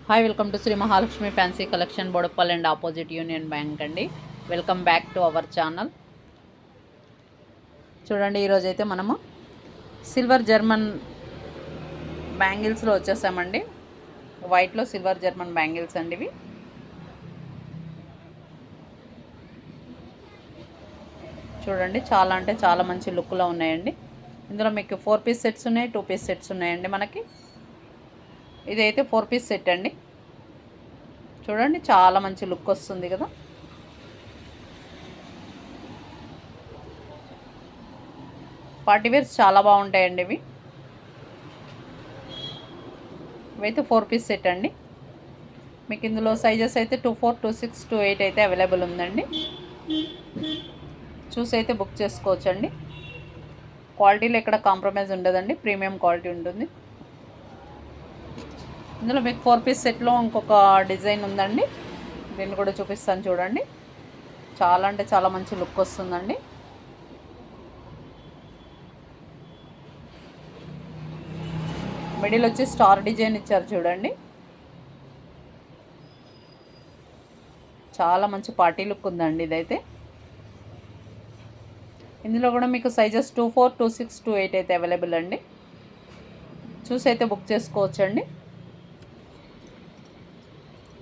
Hi, welcome to Sri Mahalakshmi fancy collection, Boduppal and opposite Union Bank అండి. Welcome back to our channel. చూడండి, ఈరోజు అయితే మనము సిల్వర్ జర్మన్ బ్యాంగిల్స్లో వచ్చేసామండి. వైట్లో సిల్వర్ జర్మన్ బ్యాంగిల్స్ అండి ఇవి. చూడండి, చాలా అంటే చాలా మంచి లుక్లో ఉన్నాయండి. ఇందులో మీకు 4 పీస్ సెట్స్ ఉన్నాయి, 2 పీస్ సెట్స్ ఉన్నాయండి. మనకి ఇదైతే 4 పీస్ సెట్ అండి. చూడండి, చాలా మంచి లుక్ వస్తుంది కదా. పార్టీ వేర్స్ చాలా బాగుంటాయండి ఇవి. ఇవైతే 4 పీస్ సెట్ అండి. మీకు ఇందులో సైజెస్ అయితే 24, 26, 28 అయితే అవైలబుల్ ఉందండి. చూసి అయితే బుక్ చేసుకోవచ్చండి. క్వాలిటీలో ఎక్కడ కాంప్రమైజ్ ఉండదండి, ప్రీమియం క్వాలిటీ ఉంటుంది. ఇందులో మీకు 4 పీస్ సెట్లో ఇంకొక డిజైన్ ఉందండి. దీన్ని కూడా చూపిస్తాను చూడండి. చాలా అంటే చాలా మంచి లుక్ వస్తుందండి. మిడిల్ వచ్చి స్టార్ డిజైన్ ఇచ్చారు చూడండి. చాలా మంచి పార్టీ లుక్ ఉందండి ఇదైతే. ఇందులో కూడా మీకు సైజెస్ 24, 26, 28 అయితే అవైలబుల్ అండి. చూసి అయితే బుక్ చేసుకోవచ్చండి.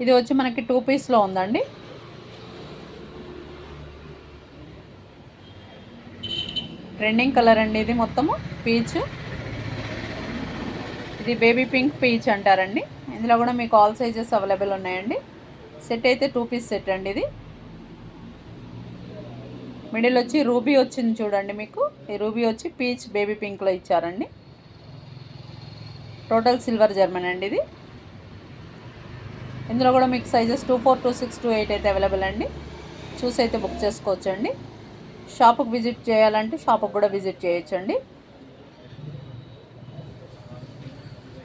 ఇది వచ్చి మనకి 2 పీస్లో ఉందండి. ట్రెండింగ్ కలర్ అండి ఇది. మొత్తము పీచ్, ఇది బేబీ పింక్ పీచ్ అంటారండి. ఇందులో కూడా మీకు ఆల్ సైజెస్ అవైలబుల్ ఉన్నాయండి. సెట్ అయితే 2 పీస్ సెట్ అండి ఇది. మిడిల్ వచ్చి రూబీ వచ్చింది చూడండి. మీకు ఈ రూబీ వచ్చి పీచ్ బేబీ పింక్లో ఇచ్చారండి. టోటల్ సిల్వర్ జర్మన్ అండి ఇది. ఇందులో కూడా మీకు సైజెస్ 24, 26, 28 అయితే అవైలబుల్ అండి. చూసి అయితే బుక్ చేసుకోవచ్చండి. షాపుకి విజిట్ చేయాలంటే షాపుకి కూడా విజిట్ చేయొచ్చండి.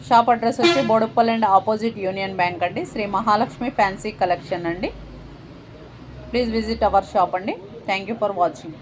షాప్ అడ్రస్ వచ్చి Boduppal and opposite Union Bank అండి. శ్రీ మహాలక్ష్మి ఫ్యాన్సీ కలెక్షన్ అండి. ప్లీజ్ విజిట్ అవర్ షాప్ అండి. Thank you for watching.